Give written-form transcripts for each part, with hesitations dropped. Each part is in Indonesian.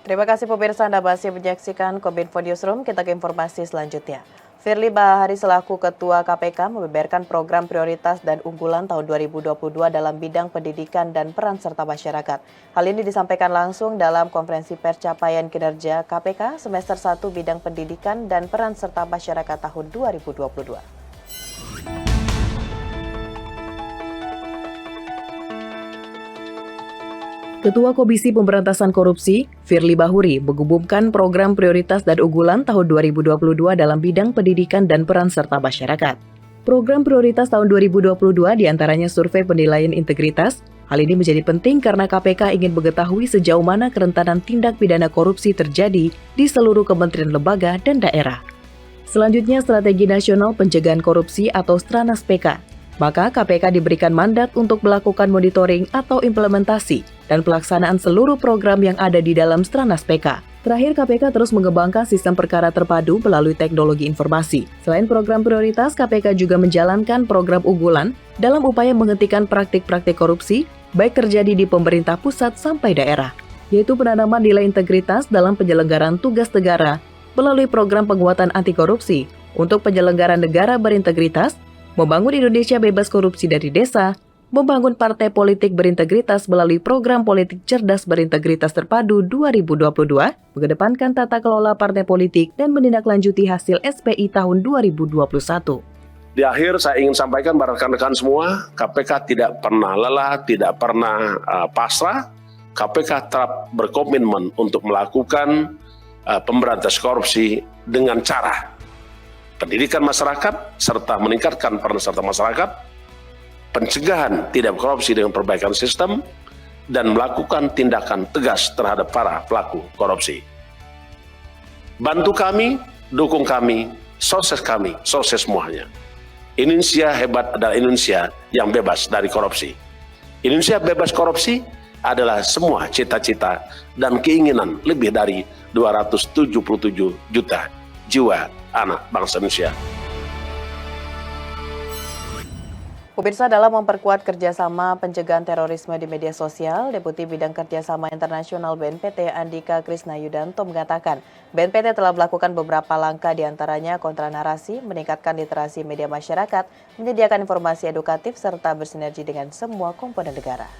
Terima kasih pemirsa, Anda masih menyaksikan Kominfo Newsroom. Kita ke informasi selanjutnya. Firly Bahari selaku Ketua KPK membeberkan program prioritas dan unggulan tahun 2022 dalam bidang pendidikan dan peran serta masyarakat. Hal ini disampaikan langsung dalam konferensi pers capaian kinerja KPK semester 1 bidang pendidikan dan peran serta masyarakat tahun 2022. Ketua Komisi Pemberantasan Korupsi, Firly Bahuri, mengumumkan program prioritas dan unggulan tahun 2022 dalam bidang pendidikan dan peran serta masyarakat. Program prioritas tahun 2022 diantaranya survei penilaian integritas. Hal ini menjadi penting karena KPK ingin mengetahui sejauh mana kerentanan tindak pidana korupsi terjadi di seluruh kementerian lembaga dan daerah. Selanjutnya, Strategi Nasional Pencegahan Korupsi atau Stranas PK. Maka KPK diberikan mandat untuk melakukan monitoring atau implementasi dan pelaksanaan seluruh program yang ada di dalam Stranas PK. Terakhir, KPK terus mengembangkan sistem perkara terpadu melalui teknologi informasi. Selain program prioritas, KPK juga menjalankan program unggulan dalam upaya menghentikan praktik-praktik korupsi, baik terjadi di pemerintah pusat sampai daerah, yaitu penanaman nilai integritas dalam penyelenggaraan tugas negara melalui program penguatan anti korupsi untuk penyelenggara negara berintegritas, membangun Indonesia bebas korupsi dari desa, membangun partai politik berintegritas melalui program politik cerdas berintegritas terpadu 2022, mengedepankan tata kelola partai politik dan menindaklanjuti hasil SPI tahun 2021. Di akhir saya ingin sampaikan kepada rekan-rekan semua, KPK tidak pernah lelah, tidak pernah pasrah. KPK tetap berkomitmen untuk melakukan pemberantasan korupsi dengan cara pendidikan masyarakat, serta meningkatkan peran serta masyarakat, pencegahan tidak korupsi dengan perbaikan sistem, dan melakukan tindakan tegas terhadap para pelaku korupsi. Bantu kami, dukung kami, sukses semuanya. Indonesia hebat adalah Indonesia yang bebas dari korupsi. Indonesia bebas korupsi adalah semua cita-cita dan keinginan lebih dari 277 juta jiwa anak bangsa Indonesia. Pemirsa, dalam memperkuat kerjasama pencegahan terorisme di media sosial, Deputi Bidang Kerjasama Internasional BNPT Andika Krisnayudanto mengatakan BNPT telah melakukan beberapa langkah diantaranya kontra narasi, meningkatkan literasi media masyarakat, menyediakan informasi edukatif, serta bersinergi dengan semua komponen negara.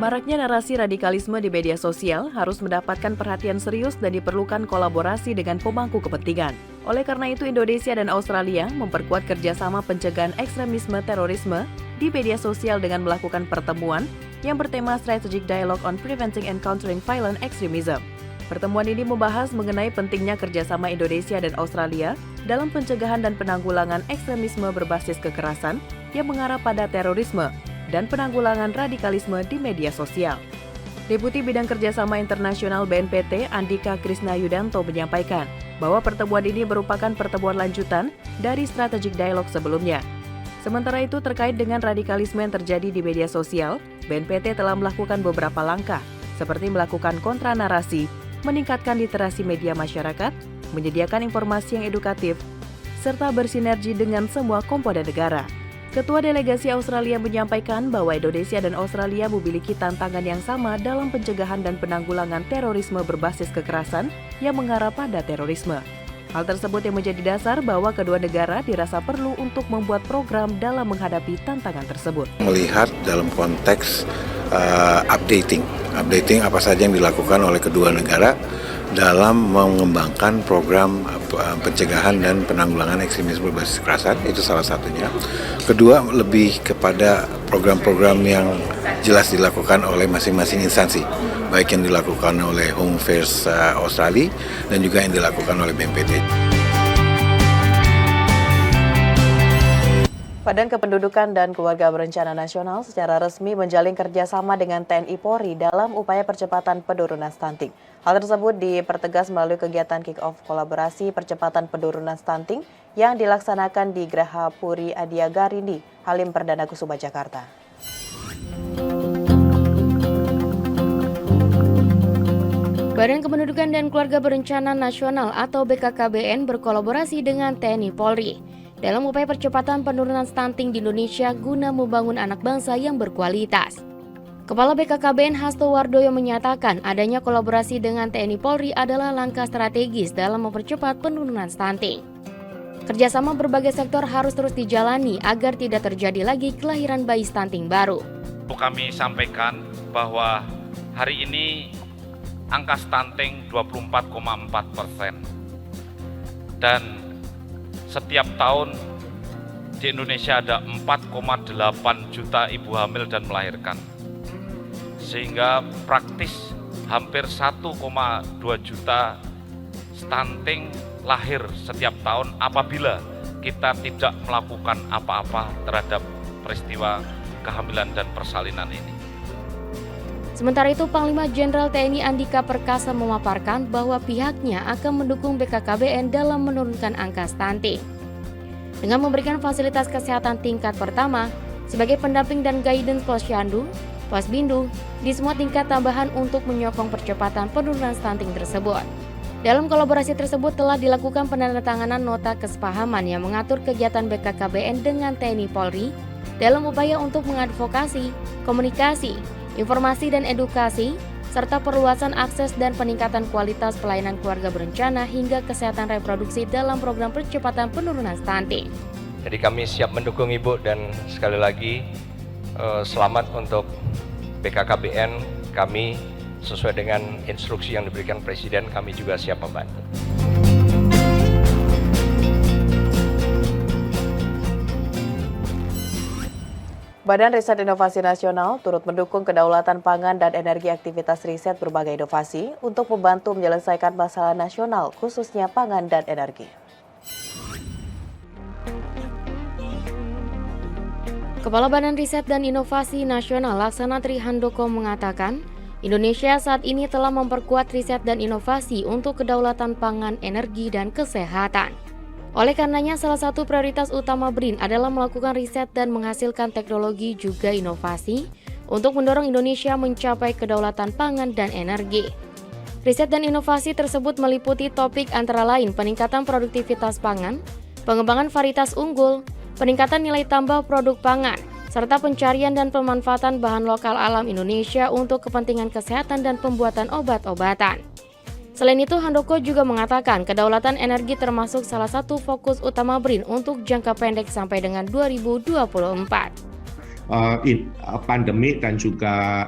Maraknya narasi radikalisme di media sosial harus mendapatkan perhatian serius dan diperlukan kolaborasi dengan pemangku kepentingan. Oleh karena itu, Indonesia dan Australia memperkuat kerjasama pencegahan ekstremisme terorisme di media sosial dengan melakukan pertemuan yang bertema Strategic Dialogue on Preventing and Countering Violent Extremism. Pertemuan ini membahas mengenai pentingnya kerjasama Indonesia dan Australia dalam pencegahan dan penanggulangan ekstremisme berbasis kekerasan yang mengarah pada terorisme dan penanggulangan radikalisme di media sosial. Deputi Bidang Kerjasama Internasional BNPT Andika Krisnayudanto menyampaikan bahwa pertemuan ini merupakan pertemuan lanjutan dari strategic dialog sebelumnya. Sementara itu, terkait dengan radikalisme yang terjadi di media sosial, BNPT telah melakukan beberapa langkah, seperti melakukan kontra narasi, meningkatkan literasi media masyarakat, menyediakan informasi yang edukatif, serta bersinergi dengan semua komponen negara. Ketua Delegasi Australia menyampaikan bahwa Indonesia dan Australia memiliki tantangan yang sama dalam pencegahan dan penanggulangan terorisme berbasis kekerasan yang mengarah pada terorisme. Hal tersebut yang menjadi dasar bahwa kedua negara dirasa perlu untuk membuat program dalam menghadapi tantangan tersebut. Melihat dalam konteks updating apa saja yang dilakukan oleh kedua negara dalam mengembangkan program pencegahan dan penanggulangan ekstremisme berbasis kekerasan, itu salah satunya. Kedua, lebih kepada program-program yang jelas dilakukan oleh masing-masing instansi, baik yang dilakukan oleh Home Affairs Australia dan juga yang dilakukan oleh BNPT. Badan Kependudukan dan Keluarga Berencana Nasional secara resmi menjalin kerjasama dengan TNI Polri dalam upaya percepatan penurunan stunting. Hal tersebut dipertegas melalui kegiatan kick-off kolaborasi percepatan penurunan stunting yang dilaksanakan di Graha Puri Adiagarini, Halim Perdana Kusuma, Jakarta. Badan Kependudukan dan Keluarga Berencana Nasional atau BKKBN berkolaborasi dengan TNI Polri. dalam upaya percepatan penurunan stunting di Indonesia guna membangun anak bangsa yang berkualitas. Kepala BKKBN Hasto Wardoyo menyatakan adanya kolaborasi dengan TNI Polri adalah langkah strategis dalam mempercepat penurunan stunting. Kerjasama berbagai sektor harus terus dijalani agar tidak terjadi lagi kelahiran bayi stunting baru. Kami sampaikan bahwa hari ini angka stunting 24,4%. Dan setiap tahun di Indonesia ada 4,8 juta ibu hamil dan melahirkan. Sehingga praktis hampir 1,2 juta stunting lahir setiap tahun apabila kita tidak melakukan apa-apa terhadap peristiwa kehamilan dan persalinan ini. Sementara itu, Panglima Jenderal TNI Andika Perkasa memaparkan bahwa pihaknya akan mendukung BKKBN dalam menurunkan angka stunting. Dengan memberikan fasilitas kesehatan tingkat pertama sebagai pendamping dan guidance posyandu, Posbindu, di semua tingkat tambahan untuk menyokong percepatan penurunan stunting tersebut. Dalam kolaborasi tersebut telah dilakukan penandatanganan nota kesepahaman yang mengatur kegiatan BKKBN dengan TNI Polri dalam upaya untuk mengadvokasi, komunikasi, informasi dan edukasi, serta perluasan akses dan peningkatan kualitas pelayanan keluarga berencana hingga kesehatan reproduksi dalam program percepatan penurunan stunting. Jadi kami siap mendukung Ibu dan sekali lagi selamat untuk BKKBN. Kami sesuai dengan instruksi yang diberikan Presiden, kami juga siap membantu. Badan Riset Inovasi Nasional turut mendukung kedaulatan pangan dan energi aktivitas riset berbagai inovasi untuk membantu menyelesaikan masalah nasional, khususnya pangan dan energi. Kepala Badan Riset dan Inovasi Nasional Laksana Tri Handoko mengatakan, Indonesia saat ini telah memperkuat riset dan inovasi untuk kedaulatan pangan, energi, dan kesehatan. Oleh karenanya, salah satu prioritas utama BRIN adalah melakukan riset dan menghasilkan teknologi juga inovasi untuk mendorong Indonesia mencapai kedaulatan pangan dan energi. Riset dan inovasi tersebut meliputi topik antara lain peningkatan produktivitas pangan, pengembangan varietas unggul, peningkatan nilai tambah produk pangan, serta pencarian dan pemanfaatan bahan lokal alam Indonesia untuk kepentingan kesehatan dan pembuatan obat-obatan. Selain itu, Handoko juga mengatakan kedaulatan energi termasuk salah satu fokus utama BRIN untuk jangka pendek sampai dengan 2024. Pandemi dan juga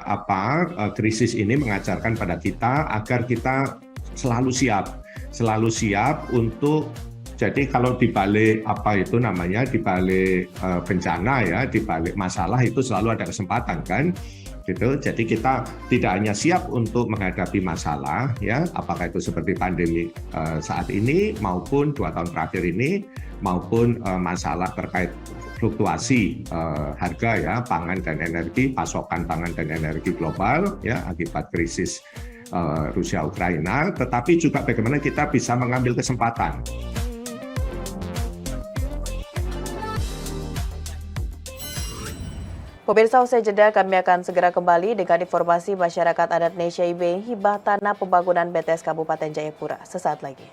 krisis ini mengajarkan pada kita agar kita selalu siap untuk. Jadi kalau dibalik dibalik bencana ya, dibalik masalah itu selalu ada kesempatan kan, gitu. Jadi kita tidak hanya siap untuk menghadapi masalah ya, apakah itu seperti pandemi saat ini maupun 2 tahun terakhir ini, maupun masalah terkait fluktuasi harga ya, pangan dan energi, pasokan pangan dan energi global ya akibat krisis Rusia Ukraina, tetapi juga bagaimana kita bisa mengambil kesempatan. Pemirsa, usai jeda kami akan segera kembali dengan informasi masyarakat adat Nesya Ibe hibah tanah pembangunan BTS Kabupaten Jayapura sesaat lagi.